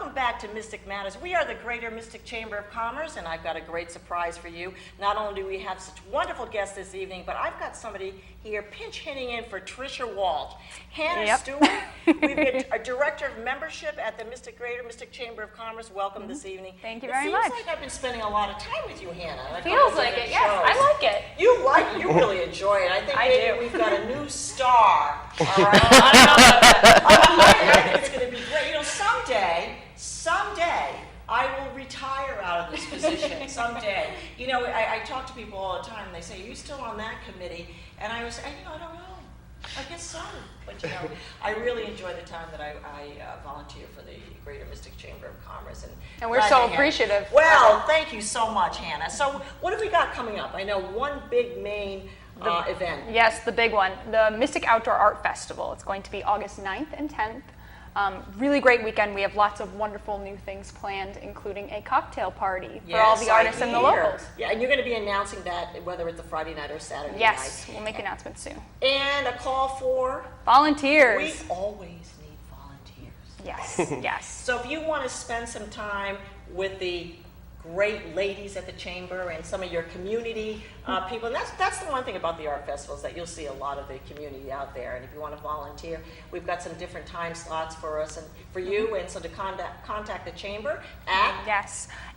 welcome back to Mystic Matters. We are the Greater Mystic Chamber of Commerce, and I've got a great surprise for you. Not only do we have such wonderful guests this evening, but I've got somebody here pinch hitting in for Tricia Walt. Hannah Stewart, we've got a Director of Membership at the Greater Mystic Chamber of Commerce. Welcome this evening. Thank you very much. It seems like I've been spending a lot of time with you, Hannah. Feels like it, yes. I like it. You really enjoy it. I think maybe we've got a new star. All right. I think it's going to be great. You know, someday, I will retire out of this position. Someday. You know, I talk to people all the time, and they say, "Are you still on that committee?" And I was, I don't know. I guess so. But you know, I really enjoy the time that I volunteer for the Greater Mystic Chamber of Commerce, and we're so appreciative. Well, thank you so much, Hannah. So, what have we got coming up? I know one big main event. Yes, the big one, the Mystic Outdoor Art Festival. It's going to be August 9th and 10th. Really great weekend. We have lots of wonderful new things planned, including a cocktail party for all the artists and the locals. Yeah, and you're going to be announcing that whether it's a Friday night or Saturday night. Yes, we'll make announcements soon. And a call for volunteers. We always need volunteers. Yes, yes. So if you want to spend some time with the great ladies at the chamber and some of your community people, and that's the one thing about the art festivals, that you'll see a lot of the community out there. And if you want to volunteer, we've got some different time slots for us and for you. And so to contact the chamber at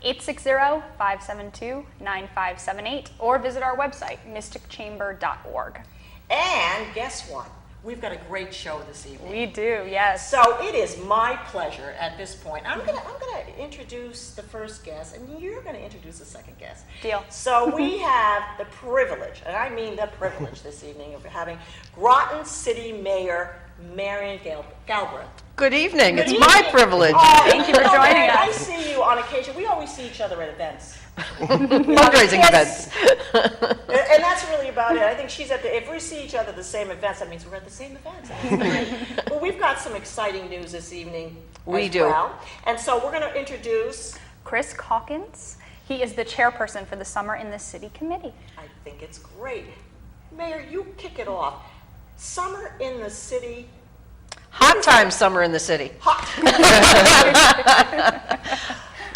860-572-9578 or visit our website, mysticchamber.org. And guess what? We've got a great show this evening. We do, yes. So it is my pleasure at this point. I'm gonna introduce the first guest, and you're gonna introduce the second guest. Deal. So we have the privilege, and I mean the privilege this evening, of having Groton City Mayor Marion Galbraith. Good evening. It's my privilege. Oh, thank you for joining us. I see you on occasion. We always see each other at events. Fundraising events. And that's really about it. I think she's if we see each other at the same events, that means we're at the same events. Well, we've got some exciting news this evening. We do. Well. And so we're going to introduce Chris Calkins. He is the chairperson for the Summer in the City Committee. I think it's great. Mayor, you kick it off. Summer in the City. Hot time summer in the city. Hot.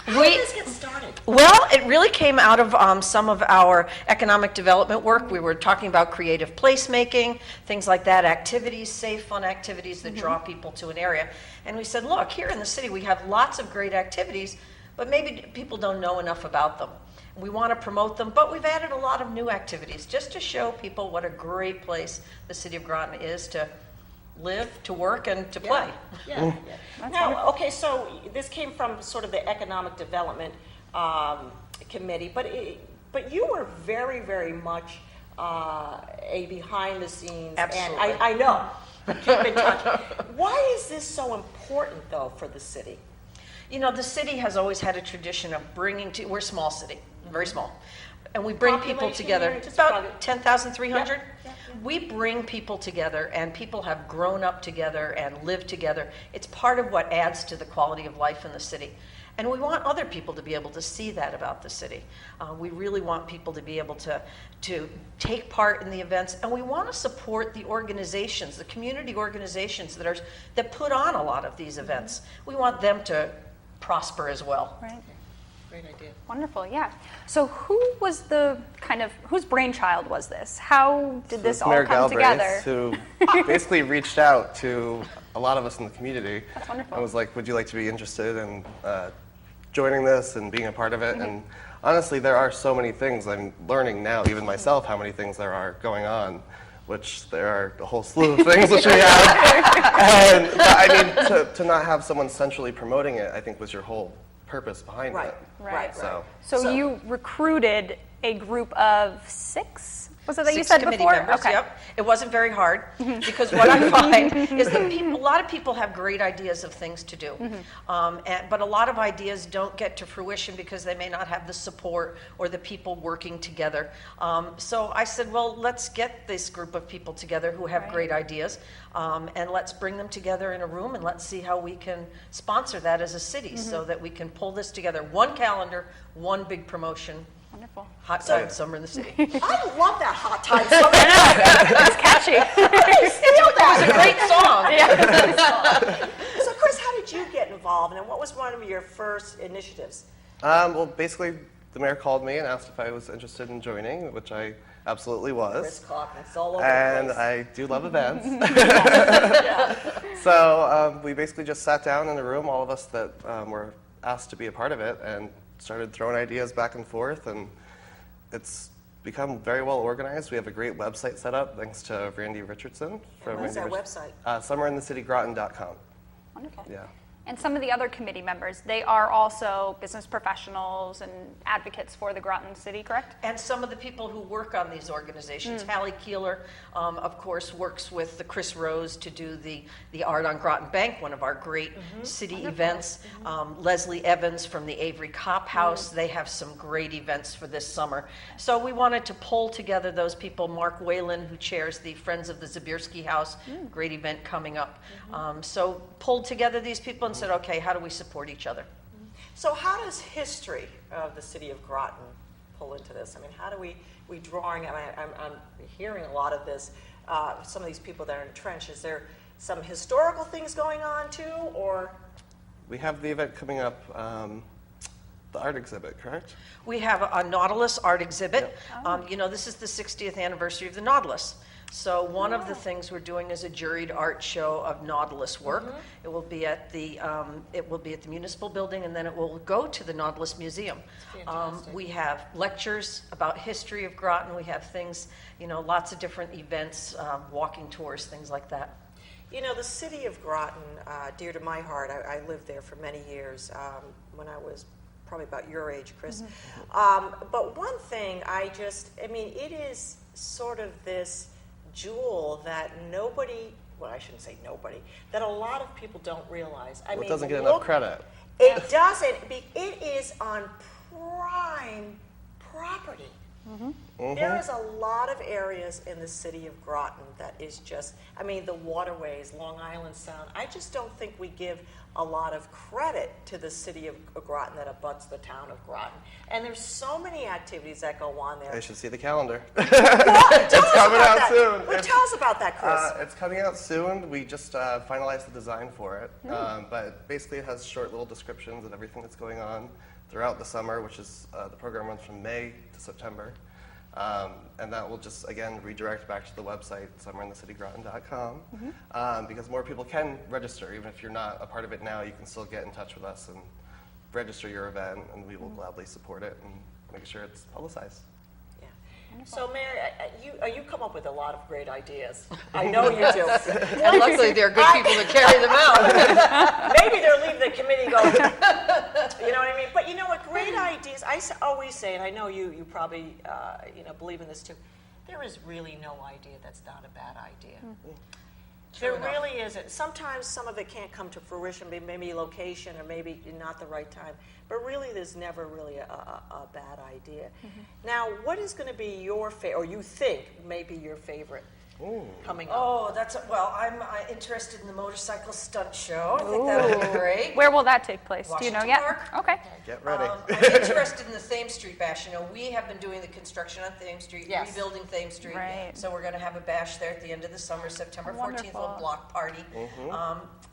How did this get started? Well, it really came out of some of our economic development work. We were talking about creative placemaking, things like that, activities, safe, fun activities that draw people to an area. And we said, look, here in the city we have lots of great activities, but maybe people don't know enough about them. We want to promote them, but we've added a lot of new activities just to show people what a great place the city of Groton is to live, to work, and to play. Yeah. Now, okay, so this came from sort of the economic development committee, but you were very, very much a behind the scenes. Absolutely. And I know. Keep in touch. Why is this so important, though, for the city? You know, the city has always had a tradition of we're a small city, very small. And we bring people together. It's about 10,300. Yeah. We bring people together, and people have grown up together and lived together. It's part of what adds to the quality of life in the city. And we want other people to be able to see that about the city. We really want people to be able to take part in the events, and we want to support the organizations, the community organizations that put on a lot of these events. We want them to prosper as well. Right. Great idea. Wonderful, yeah. So whose brainchild was this? How did this all Mayor come Galbraith, together? who basically reached out to a lot of us in the community. That's wonderful. And was like, would you like to be interested in joining this and being a part of it? And honestly, there are so many things. I'm learning now, even myself, how many things there are going on, which there are a whole slew of things which we have. But I mean, to not have someone centrally promoting it, I think was your whole purpose behind it. Right. So you recruited a group of 6? Was it that you 6 said committee before? members, Okay. Yep. It wasn't very hard because what I find is that a lot of people have great ideas of things to do, but a lot of ideas don't get to fruition because they may not have the support or the people working together. So I said, well, let's get this group of people together who have great ideas, and let's bring them together in a room and let's see how we can sponsor that as a city so that we can pull this together. One calendar, one big promotion. Wonderful. Hot time summer in the city. I love that hot time summer. That's catchy. I steal that. It's a great song. So, Chris, how did you get involved, and what was one of your first initiatives? Well, basically, the mayor called me and asked if I was interested in joining, which I absolutely was. Chris Calkins, all over And the place. I do love events. Yeah. So we basically just sat down in a room, all of us that were asked to be a part of it, and started throwing ideas back and forth. And it's become very well organized. We have a great website set up thanks to Randy Richardson. What is our website? Summerinthecitygroton.com. Wonderful. Yeah. And some of the other committee members, they are also business professionals and advocates for the Groton City, correct? And some of the people who work on these organizations, Hallie Keeler, of course, works with the Chris Rose to do the Art on Groton Bank, one of our great city events. Leslie Evans from the Avery Cop House, they have some great events for this summer. So we wanted to pull together those people. Mark Whalen, who chairs the Friends of the Zabierski House, great event coming up. So pulled together these people and said, okay, how do we support each other? So how does history of the city of Groton pull into this? I mean, how do we drawing, I'm hearing a lot of this, some of these people that are entrenched. Is there some historical things going on too, or? We have the event coming up, the art exhibit, correct? We have a Nautilus art exhibit. Yep. You know, this is the 60th anniversary of the Nautilus. So one of the things we're doing is a juried art show of Nautilus work. It will be at the Municipal Building, and then it will go to the Nautilus Museum. We have lectures about history of Groton. We have things, you know, lots of different events, walking tours, things like that. You know, the city of Groton, dear to my heart. I lived there for many years when I was probably about your age, Chris. But one thing I mean, it is sort of this jewel that I shouldn't say nobody, that a lot of people don't realize. I mean, It doesn't get enough credit. It doesn't. It is on prime property. There is a lot of areas in the city of Groton that is just, I mean, the waterways, Long Island Sound. I just don't think we give a lot of credit to the city of Groton that abuts the town of Groton. And there's so many activities that go on there. I should see the calendar. Tell us coming about out that. soon. Well, tell us about that, Chris. It's coming out soon. We just finalized the design for it. But basically it has short little descriptions of everything that's going on throughout the summer, which is the program runs from May to September. And that will just, again, redirect back to the website, summerinthecitygroton.com, because more people can register. Even if you're not a part of it now, you can still get in touch with us and register your event, and we will gladly support it and make sure it's publicized. Yeah. So, Mary, you come up with a lot of great ideas. I know you do. And luckily, there are good people to carry them out. Maybe they'll leave the committee going, you know what I mean? But you know what, great ideas, always say, and I know you probably believe in this too, there is really no idea that's not a bad idea. There really isn't. Sometimes some of it can't come to fruition, maybe location or maybe not the right time. But really, there's never really a bad idea. Now, what is going to be your favorite, or you think may be your favorite coming up? Oh, I'm interested in the motorcycle stunt show. I think that would be great. Where will that take place? Washington Do you know yet? Park. Okay. Get ready. I'm interested in the Thames Street Bash. You know, we have been doing the construction on Thames Street, rebuilding Thames Street. Right. So we're going to have a bash there at the end of the summer, September 14th, a Wonderful. block party.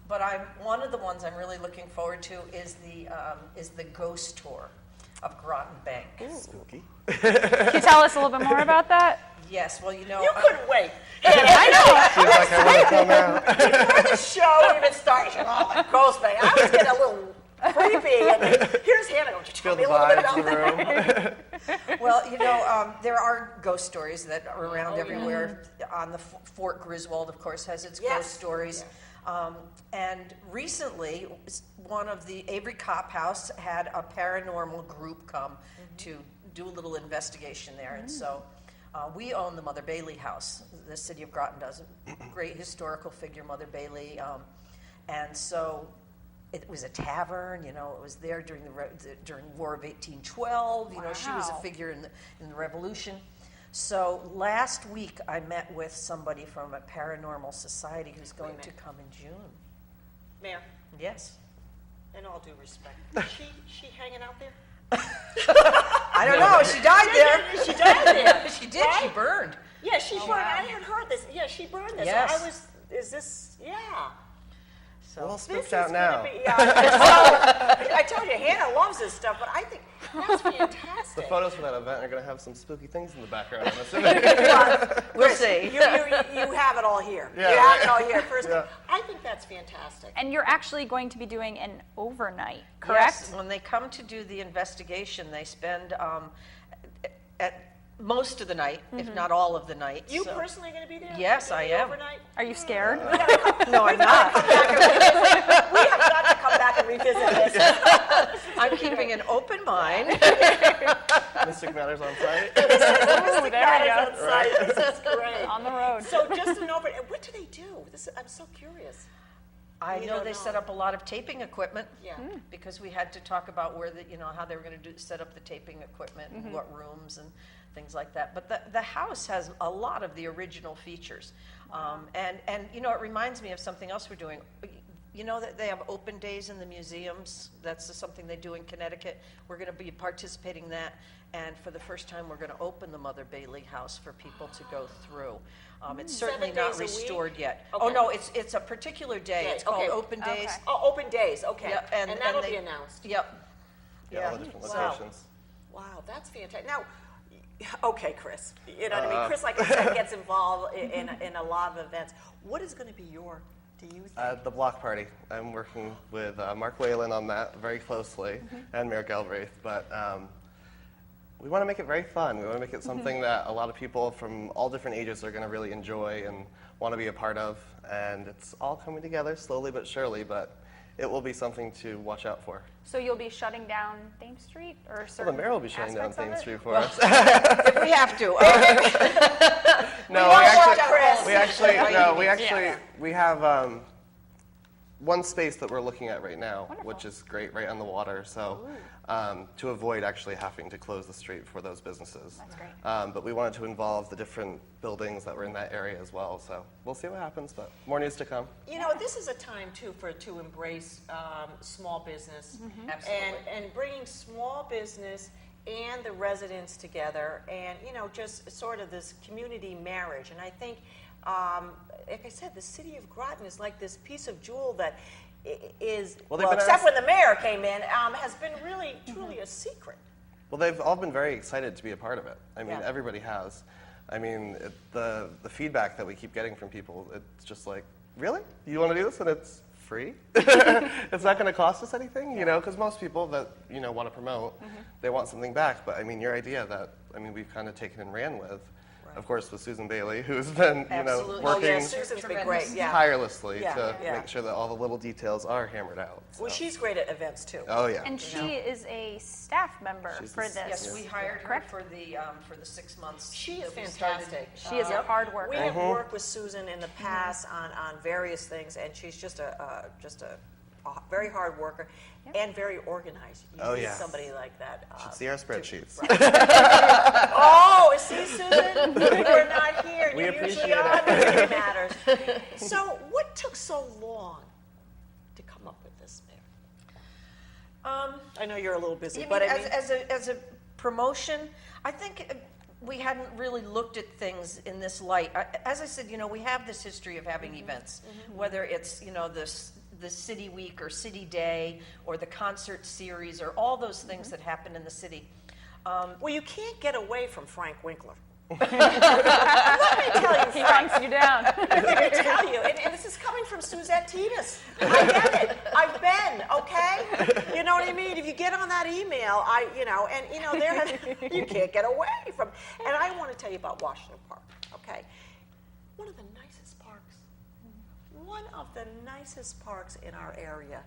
But one of the ones I'm really looking forward to is the ghost tour of Groton Bank. Spooky. Can you tell us a little bit more about that? Yes, well, you know, You couldn't wait. I know. Seems like I want to come out. Before the show even started, oh, Ghost Bank, I was getting a little creepy. And then here's Hannah going, Feel tell the me a little bit vibes about in the that. room. well, you know, there are ghost stories that are around everywhere. On the Fort Griswold, of course, has its ghost stories. And recently, one of the Avery Cop House had a paranormal group come to do a little investigation there, and so we own the Mother Bailey House. The city of Groton does a great historical figure, Mother Bailey, and so it was a tavern. You know, it was there during during War of 1812. You know, she was a figure in the Revolution. So last week I met with somebody from a paranormal society who's going to come in June. Mayor, Yes. in all due respect, is she hanging out there? I don't know. She died there. She died there. She did. She burned. Yeah, she burned. I had heard this. Yeah, she burned this. Yes. So is this, yeah. We're all This spooked is out now. gonna be, I told you, Hannah loves this stuff, but I think that's The fantastic. photos for that event are going to have some spooky things in the background, I'm assuming. We'll see. You have it all here. Yeah, you have right. it all here. First, Yeah. I think that's fantastic. And you're actually going to be doing an overnight, correct? Yes, when they come to do the investigation, they spend at most of the night, if not all of the night. You so- personally going to be there? Yes, Doing I it am. Overnight? Are you scared? No, I'm not. We have got to come back and revisit this. I'm keeping an open mind. Mystic Matters on site. Ooh, there we Guys go. on site. This is great. On the road. So just an over. What do they do? I'm so curious. I You know don't they know. set up a lot of taping equipment. Yeah. Because we had to talk about how they were going to set up the taping equipment and what rooms and things like that. But the house has a lot of the original features. And it reminds me of something else we're doing. You know that they have open days in the museums. That's something they do in Connecticut. We're going to be participating in that. And for the first time, we're going to open the Mother Bailey house for people to go through. It's certainly 7 not days a week? restored yet. Okay. Oh, no, it's a particular day. Day, It's called okay. Open Days. Okay. Oh, open days. Okay. Yeah, and that'll they- be announced. Yep. Yeah, all the different Wow. locations. Wow, that's fantastic. Now, okay, Chris. You know what I mean? Chris, like I said, gets involved in a lot of events. What is going to be your? Do you think? The block party. I'm working with Mark Whalen on that very closely, and Mayor Galbraith. But we want to make it very fun. We want to make it something that a lot of people from all different ages are going to really enjoy and want to be a part of. And it's all coming together slowly but surely, but it will be something to watch out for. So you'll be shutting down Thames Street or Well, certain the mayor will be shutting down aspects of Thames it? Street for us. If we have to. No, we have one space that we're looking at right now, which is great, right on the water. So to avoid actually having to close the street for those businesses. That's great. But we wanted to involve the different buildings that were in that area as well. So we'll see what happens, but more news to come. You know, this is a time too to embrace small business Absolutely. and bringing small business and the residents together, and just sort of this community marriage. And I think, like I said, the city of Groton is like this piece of jewel that is, Well, they've been except asked- when the mayor came in, has been really truly a secret. Well, they've all been very excited to be a part of it. I mean, Yeah. everybody has. I mean, the feedback that we keep getting from people, it's just like, really? You want to do this? And it's free? It's not going to cost us anything, because most people that, want to promote, they want something back. But I mean, your idea that, we've kind of taken and ran with, of course, with Susan Bailey, who's been, Absolutely. Oh, yeah, working Susan's been Tremendous. great. Yeah. tirelessly Yeah, to yeah. make sure that all the little details are hammered out. Well, so. she's great at events too. Oh, yeah. And she is a staff member She's for the- this. Yes, we hired her Correct? for the 6 months. She is that we started. fantastic. She is a hard worker. We have worked with Susan in the past on various things, and she's just a very hard worker and very organized. You Oh, need yeah. somebody like that. Should see our spreadsheets. Oh, see, Susan, we're not here. We You appreciate usually are it. when it matters. So, what took so long to come up with this, Mayor? I know you're a little busy, You but mean I mean, as a promotion, I think we hadn't really looked at things in this light. As I said, we have this history of having events, whether it's the City Week or City Day or the concert series or all those things that happen in the city. well, you can't get away from Frank Winkler. Let me tell you, He Frank. hunts you down. Let me tell you, and this is coming from Suzette Titus. I get it. I've been, okay? You know what I mean? If you get on that email, you can't get away from. And I want to tell you about Washington Park, okay? One of the nicest parks. One of the nicest parks in our area.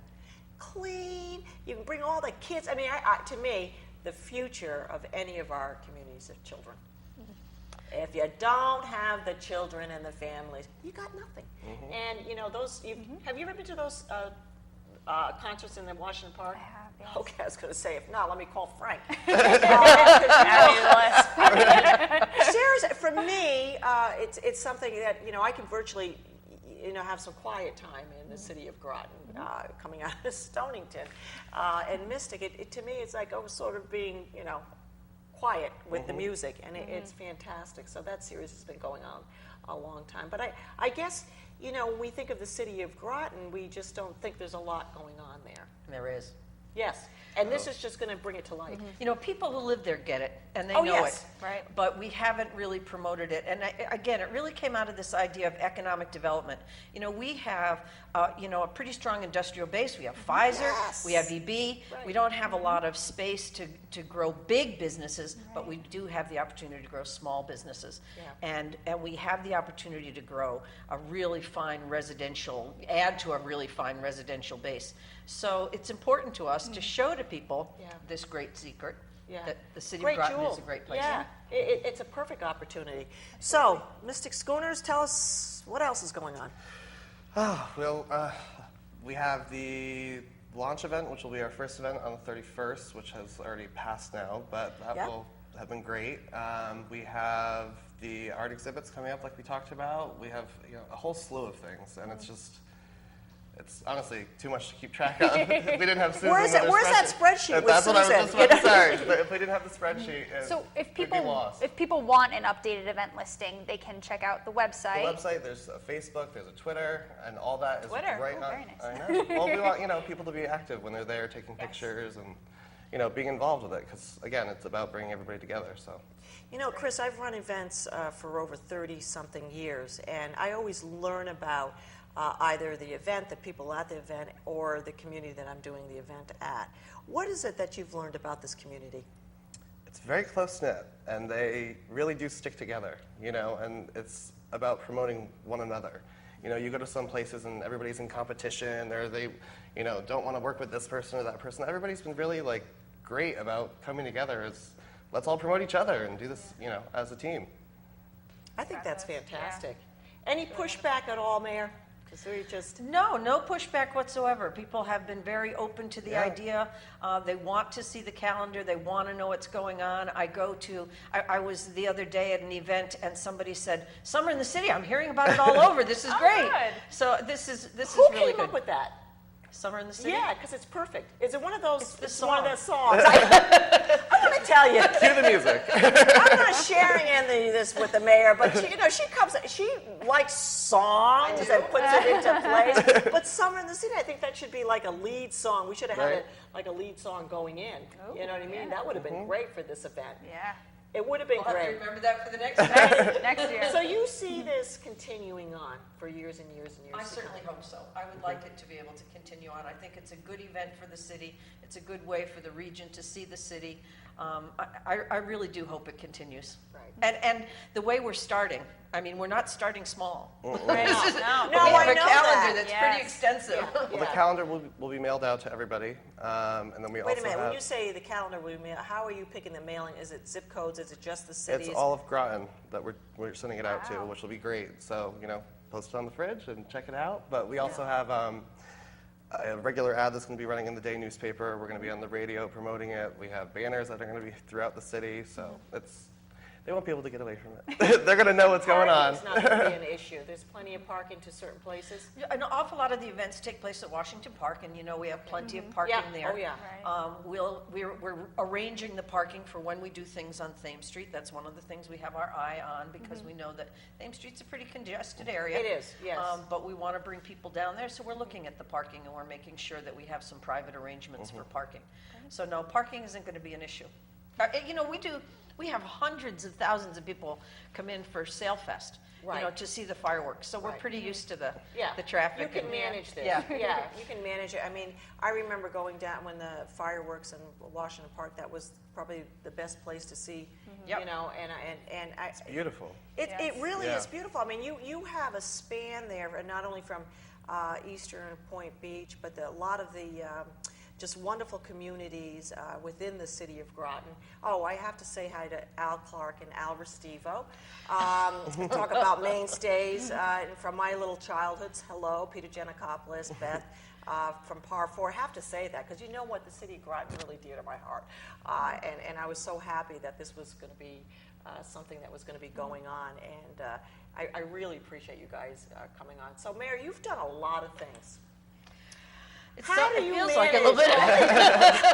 Clean. You can bring all the kids. I mean, to me, the future of any of our communities is children. If you don't have the children and the families, you got nothing. And have you ever been to those concerts in the Washington Park? I have, yes. Okay, I was going to say, if not, let me call Frank. Seriously, for me, it's something that I can virtually have some quiet time in the city of Groton, coming out of Stonington and Mystic. To me, it's like I was sort of being quiet with the music, and it's fantastic. So that series has been going on a long time. But I guess when we think of the city of Groton, we just don't think there's a lot going on there. There is. Yes, and this is just going to bring it to life. People who live there get it, and they Oh, know yes. it. Right. But we haven't really promoted it. And again, it really came out of this idea of economic development. We have, a pretty strong industrial base. We have Pfizer, Yes. we have EB. Right. We don't have a lot of space to grow big businesses, but we do have the opportunity to grow small businesses. Yeah. And we have the opportunity to grow a really fine residential, add to a really fine residential base. So it's important to us to show to people this great secret, that the city of Groton is a great place. Yeah, it's a perfect opportunity. So, Mystic Schooners, tell us what else is going on. We have the launch event, which will be our first event on the 31st, which has already passed now, but that will have been great. We have the art exhibits coming up like we talked about. We have a whole slew of things, and it's honestly too much to keep track of. If we didn't have Susan Where's that spreadsheet with That's what I was Susan? just about to say. If we didn't have the spreadsheet, So if we'd be people lost. want an updated event listing, they can check out the website. The website, there's a Facebook, there's a Twitter, and all that is Twitter, right on. very nice. I know. Well, we want people to be active when they're there, taking pictures and being involved with it. Because again, it's about bringing everybody together. So. Chris, I've run events for over 30-something years, and I always learn about either the event, the people at the event, or the community that I'm doing the event at. What is it that you've learned about this community? It's very close-knit, and they really do stick together, and it's about promoting one another. You go to some places and everybody's in competition, or they, don't want to work with this person or that person. Everybody's been really, great about coming together as, let's all promote each other and do this, as a team. I think that's fantastic. Any pushback at all, Mayor? Because we just... No pushback whatsoever. People have been very open to the idea. They want to see the calendar. They want to know what's going on. I was the other day at an event and somebody said, "Summer in the City, I'm hearing about it all over. This is great." Good. So this is Who really came good. up with that? Summer in the City? Yeah, because it's perfect. Is it one of those? It's the one of song. those songs. I'm going to tell you. Cue the music. I'm not sharing this with the mayor, but she likes songs and puts it into place. But Summer in the City, I think that should be like a lead song. We should have had it like a lead song going in. You know what I mean? That would have been great for this event. Yeah. It would have been We'll have to great. remember that for the next event. Next year. So you see this continuing on for years and years and years I to certainly come. hope so. I would like it to be able to continue on. I think it's a good event for the city. It's a good way for the region to see the city. I really do hope it continues. Right. And the way we're starting, we're not starting small. No, we have I a know calendar that. that's pretty extensive. Well, the calendar will be mailed out to everybody, and then we Wait also a minute. have. When you say the calendar, how are you picking the mailing? Is it zip codes? Is it just the cities? It's all of Groton that we're sending it out to, which will be great. So post it on the fridge and check it out. But we also have a regular ad that's going to be running in the day newspaper. We're going to be on the radio promoting it. We have banners that are going to be throughout the city. So they won't be able to get away from it. They're going to know what's going on. It's not going to be an issue. There's plenty of parking to certain places. An awful lot of the events take place at Washington Park, and we have plenty of parking there. Oh, yeah. Right. We're arranging the parking for when we do things on Thames Street. That's one of the things we have our eye on because we know that Thames Street's a pretty congested area. It is, yes. But we want to bring people down there, so we're looking at the parking and we're making sure that we have some private arrangements for parking. So no, parking isn't going to be an issue. We have hundreds of thousands of people come in for Sailfest, to see the fireworks. So we're pretty used to the traffic. You can manage this. Yeah. You can manage it. I remember going down when the fireworks in Washington Park. That was probably the best place to see. Yep. It's beautiful. It really Yeah. is beautiful. You have a span there, and not only from Eastern Point Beach, but a lot of the just wonderful communities within the city of Groton. Oh, I have to say hi to Al Clark and Al Restivo. Talk about mainstays from my little childhoods. Hello, Peter Giannakopoulos, Beth from Par 4. I have to say that because you know what, the city of Groton really dear to my heart. And I was so happy that this was going to be something that was going to be going on. And I really appreciate you guys coming on. So, Mayor, you've done a lot of things. It How do you feels like a little manage bit.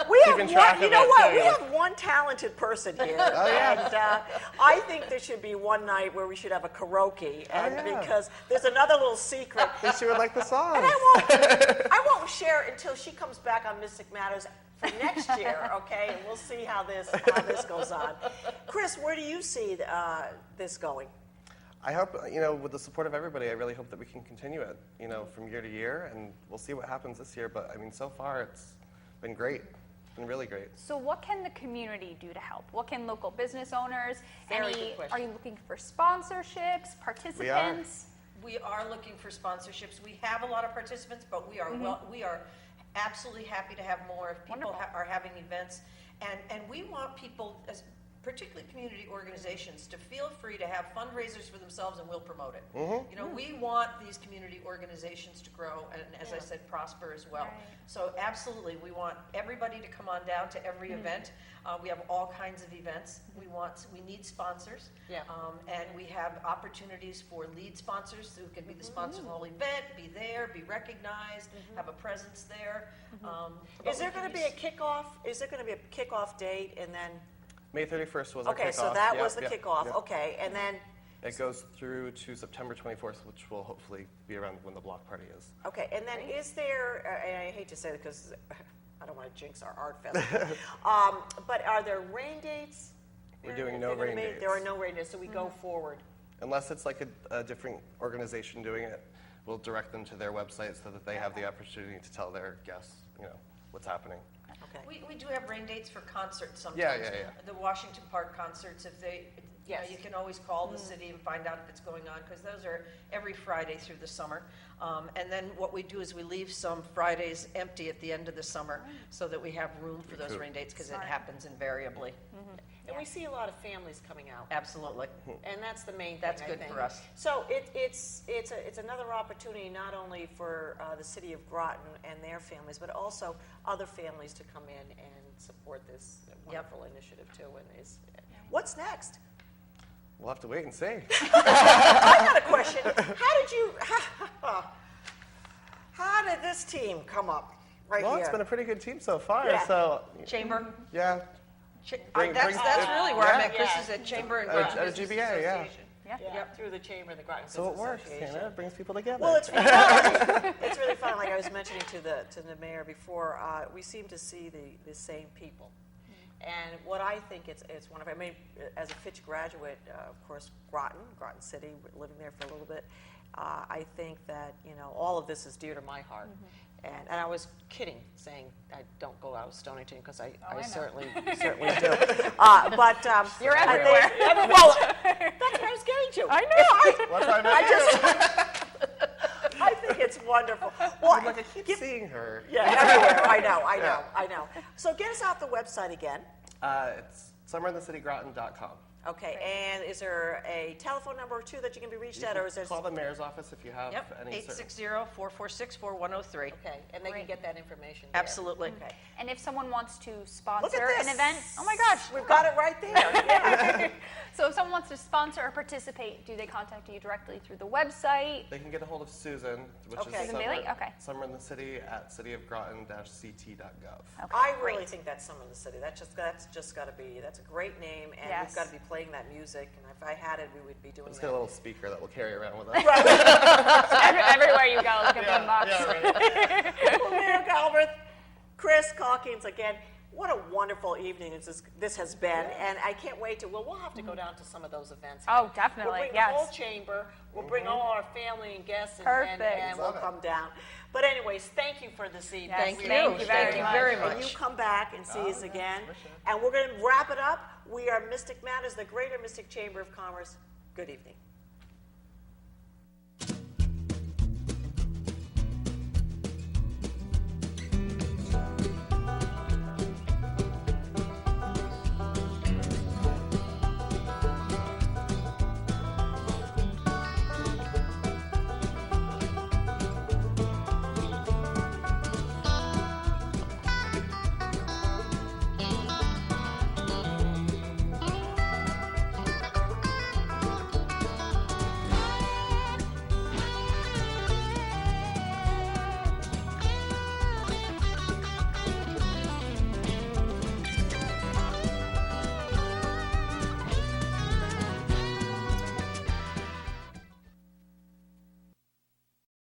We have keeping track one, you of know it, what? too. We have one talented person here. Oh, yeah. And I think there should be one night where we should have a karaoke. And yeah. because there's another little secret. Think she would like the song. And I won't share it until she comes back on Mystic Matters for next year, okay? And we'll see how this goes on. Chris, where do you see this going? I hope, with the support of everybody, I really hope that we can continue it, from year to year, and we'll see what happens this year. But, so far it's been great. It's been really great. So what can the community do to help? What can local business owners, Very good question. are you looking for sponsorships, participants? We are looking for sponsorships. We have a lot of participants, but we are absolutely happy to have more if people are having events. And we want people, particularly community organizations, to feel free to have fundraisers for themselves, and we'll promote it. We want these community organizations to grow and, as I said, prosper as well. Right. So absolutely, we want everybody to come on down to every event. We have all kinds of events. We need sponsors. Yeah. And we have opportunities for lead sponsors who can be the sponsor of the whole event, be there, be recognized, have a presence there. Is there going to be a kickoff? Is there going to be a kickoff date and then? May 31st was our kickoff. Okay, so that was the Yep, kickoff. yep. Okay, and then, It goes through to September 24th, which will hopefully be around when the block party is. okay, and then is there, and I hate to say it because I don't want to jinx our art festival, but are there rain dates? We're doing They're no gonna rain be- dates. There are no rain dates, so we go forward. Unless it's like a different organization doing it, we'll direct them to their website so that they have the opportunity to tell their guests, what's happening. Okay. We do have rain dates for concerts sometimes. Yeah. The Washington Park concerts, if they, Yes. you can always call the city and find out if it's going on, because those are every Friday through the summer. And then what we do is we leave some Fridays empty at the end of the summer so that we have room for those Cool. rain dates, because it happens invariably. And we see a lot of families coming out. Absolutely. And that's the main thing, That's I good think. for us. So it's another opportunity not only for the city of Groton and their families, but also other families to come in and support this wonderful initiative too. And what's next? We'll have to wait and see. I got a question. How did this team come up right Well, here? it's been a pretty good team so far, Yeah. so Chamber? yeah. That's really where I met Chris, is at Chamber and Groton At a Business GBA, yeah. Association. Yeah. Through the chamber and the Groton So it Business works, Association. it brings people together. Well, it's really fun. It's really fun. Like I was mentioning to the mayor before, we seem to see the same people. And what I think it's wonderful. I mean, as a Fitch graduate, of course, Groton City, living there for a little bit, I think that all of this is dear to my heart. And I was kidding, saying I don't go out of Stonington because I certainly do. But You're I think- everywhere. well, that's what I was getting to. I know. What time is it? I think it's wonderful. Well, I'm like, I keep seeing her. yeah, everywhere. I know. So get us off the website again. It's summerinthecitygroton.com. Okay, and is there a telephone number or two that you can be reached at, or is there? Call the mayor's office if you have Yep, any. 860-446-4103. Okay, and they can get that information. There. Absolutely. Okay. And if someone wants to Look at sponsor this. an event, oh my gosh. We've got it right there. Yeah. So if someone wants to sponsor or participate, do they contact you directly through the website? They can get a hold of Susan, which Okay. is Susan Bailey? Okay. Summer in the City at cityofgroton-ct.gov. Okay, I really great. think that's Summer in the City. That's just got to be. That's a great name, and Yes. we've got to be playing that music. And if I had it, we would be doing Let's that. get a little speaker that we'll carry around with us. Everywhere you go, like a boombox. Well, Mayor Galbraith, Chris Calkins, again, what a wonderful evening this has been, and I can't wait to. Well, we'll have to go down to some of those events. Oh, We'll definitely, bring yes. the whole chamber. We'll bring all our family and guests, and Perfect. we'll Love it. come down. But anyways, thank you for this evening. Yes, Thank We you. thank you Thank very you much. very And much. you come back and see us again. for sure. And we're going to wrap it up. We are Mystic Matters, the Greater Mystic Chamber of Commerce. Good evening.